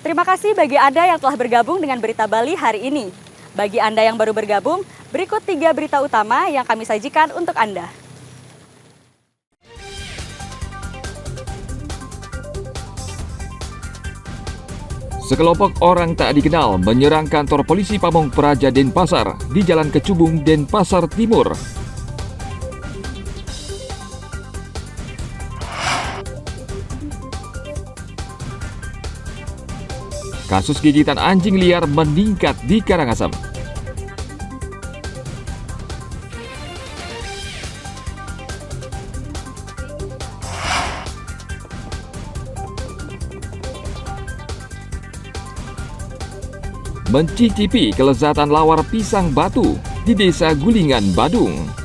Terima kasih bagi Anda yang telah bergabung dengan Berita Bali hari ini. Bagi Anda yang baru bergabung, berikut 3 berita utama yang kami sajikan untuk Anda. Sekelompok orang tak dikenal menyerang kantor polisi Pamong Praja Denpasar di Jalan Kecubung, Denpasar Timur. Kasus gigitan anjing liar meningkat di Karangasem. Mencicipi kelezatan lawar pisang batu di Desa Gulingan, Badung.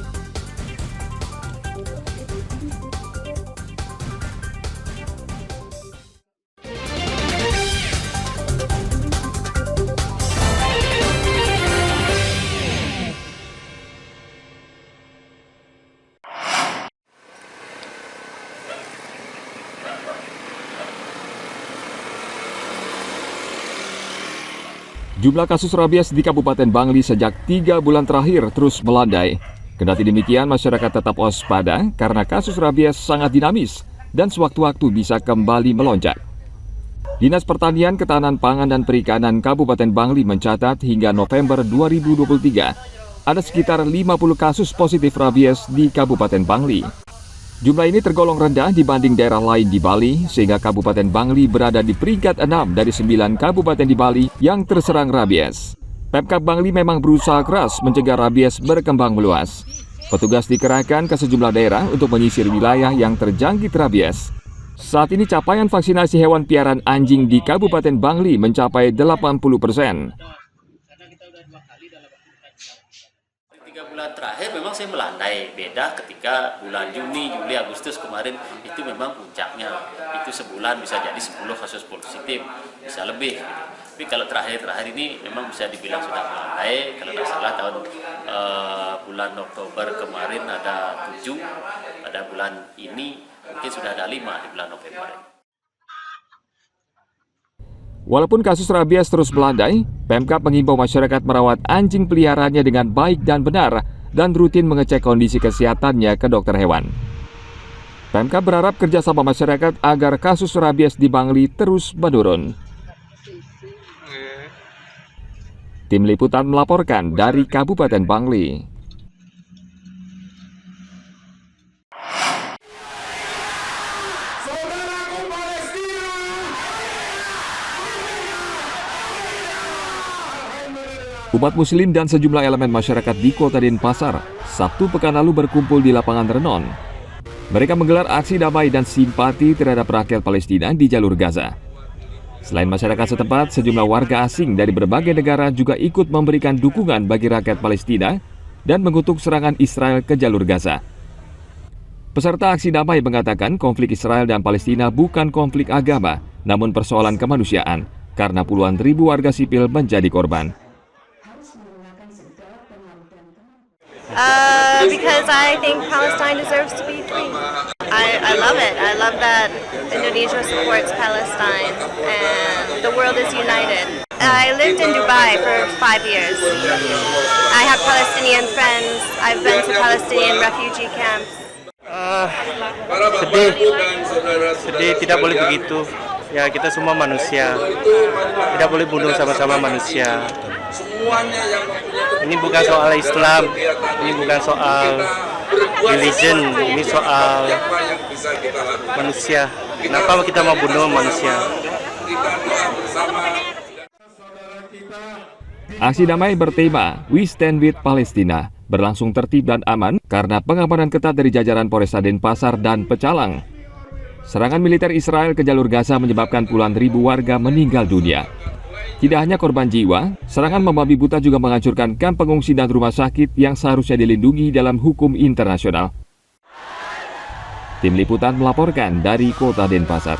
Jumlah kasus rabies di Kabupaten Bangli sejak 3 bulan terakhir terus melandai. Kendati demikian, masyarakat tetap waspada karena kasus rabies sangat dinamis dan sewaktu-waktu bisa kembali melonjak. Dinas Pertanian, Ketahanan Pangan dan Perikanan Kabupaten Bangli mencatat hingga November 2023 ada sekitar 50 kasus positif rabies di Kabupaten Bangli. Jumlah ini tergolong rendah dibanding daerah lain di Bali, sehingga Kabupaten Bangli berada di peringkat 6 dari 9 kabupaten di Bali yang terserang rabies. Pemkab Bangli memang berusaha keras mencegah rabies berkembang meluas. Petugas dikerahkan ke sejumlah daerah untuk menyisir wilayah yang terjangkit rabies. Saat ini capaian vaksinasi hewan piaraan anjing di Kabupaten Bangli mencapai 80%. 3 bulan terakhir memang saya melandai, beda ketika bulan Juni, Juli, Agustus kemarin itu memang puncaknya. Itu sebulan bisa jadi 10 kasus positif, bisa lebih gitu. Tapi kalau terakhir ini memang bisa dibilang sudah melandai. Kalau tidak salah tahun bulan Oktober kemarin ada 7, pada bulan ini mungkin sudah ada 5 di bulan November. Walaupun kasus rabies terus melandai, Pemkab mengimbau masyarakat merawat anjing peliharaannya dengan baik dan benar dan rutin mengecek kondisi kesehatannya ke dokter hewan. Pemkab berharap kerjasama masyarakat agar kasus rabies di Bangli terus menurun. Tim Liputan melaporkan dari Kabupaten Bangli. Umat Muslim dan sejumlah elemen masyarakat di Kota Denpasar Sabtu pekan lalu berkumpul di lapangan Renon. Mereka menggelar aksi damai dan simpati terhadap rakyat Palestina di jalur Gaza. Selain masyarakat setempat, sejumlah warga asing dari berbagai negara juga ikut memberikan dukungan bagi rakyat Palestina dan mengutuk serangan Israel ke jalur Gaza. Peserta aksi damai mengatakan konflik Israel dan Palestina bukan konflik agama, namun persoalan kemanusiaan, karena puluhan ribu warga sipil menjadi korban. Because I think Palestine deserves to be free. I love it. I love that Indonesia supports Palestine and the world is united. I lived in Dubai for 5 years. I have Palestinian friends. I've been to Palestinian refugee camps. Sedih, tidak boleh begitu. Ya, kita semua manusia. Tidak boleh bunuh sama-sama manusia. Ini bukan soal Islam, ini bukan soal religion, ini soal manusia. Kenapa kita mau bunuh manusia? Aksi damai bertema We Stand With Palestina berlangsung tertib dan aman karena pengamanan ketat dari jajaran Polresta Denpasar dan Pecalang. Serangan militer Israel ke jalur Gaza menyebabkan puluhan ribu warga meninggal dunia. Tidak hanya korban jiwa, serangan membabi buta juga menghancurkan kamp pengungsi dan rumah sakit yang seharusnya dilindungi dalam hukum internasional. Tim Liputan melaporkan dari Kota Denpasar.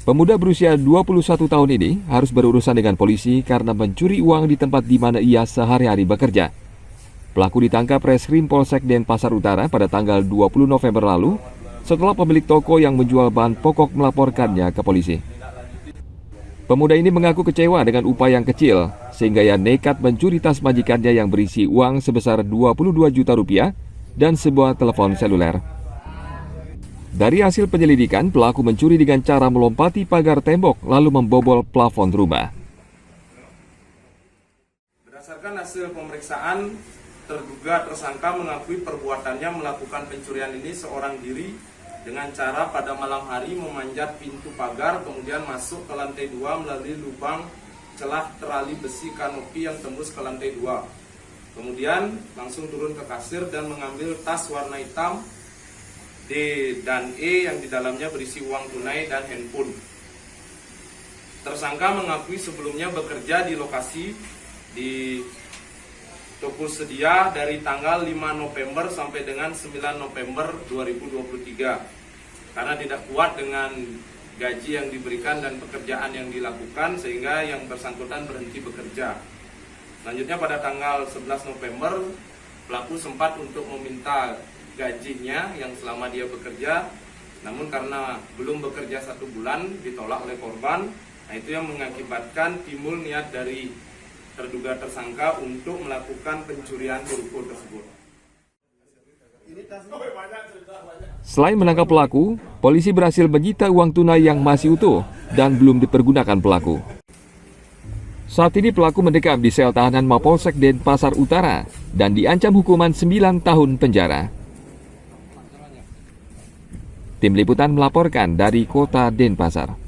Pemuda berusia 21 tahun ini harus berurusan dengan polisi karena mencuri uang di tempat di mana ia sehari-hari bekerja. Pelaku ditangkap Reskrim Polsek Denpasar Utara pada tanggal 20 November lalu setelah pemilik toko yang menjual bahan pokok melaporkannya ke polisi. Pemuda ini mengaku kecewa dengan upah yang kecil sehingga ia nekat mencuri tas majikannya yang berisi uang sebesar 22 juta rupiah dan sebuah telepon seluler. Dari hasil penyelidikan, pelaku mencuri dengan cara melompati pagar tembok lalu membobol plafon rumah. Berdasarkan hasil pemeriksaan, terduga tersangka mengakui perbuatannya melakukan pencurian ini seorang diri dengan cara pada malam hari memanjat pintu pagar kemudian masuk ke lantai 2 melalui lubang celah terali besi kanopi yang tembus ke lantai 2. Kemudian langsung turun ke kasir dan mengambil tas warna hitam D dan E yang di dalamnya berisi uang tunai dan handphone. Tersangka mengakui sebelumnya bekerja di lokasi di toko sedia dari tanggal 5 November sampai dengan 9 November 2023. Karena tidak kuat dengan gaji yang diberikan dan pekerjaan yang dilakukan sehingga yang bersangkutan berhenti bekerja. Selanjutnya pada tanggal 11 November pelaku sempat untuk meminta gajinya yang selama dia bekerja, namun karena belum bekerja 1 bulan ditolak oleh korban. Nah, itu yang mengakibatkan timbul niat dari terduga tersangka untuk melakukan pencurian ruko tersebut. Selain menangkap pelaku, polisi berhasil menyita uang tunai yang masih utuh dan belum dipergunakan pelaku. Saat ini pelaku mendekam di sel tahanan Mapolsek Denpasar Utara dan diancam hukuman 9 tahun penjara. Tim Liputan melaporkan dari Kota Denpasar.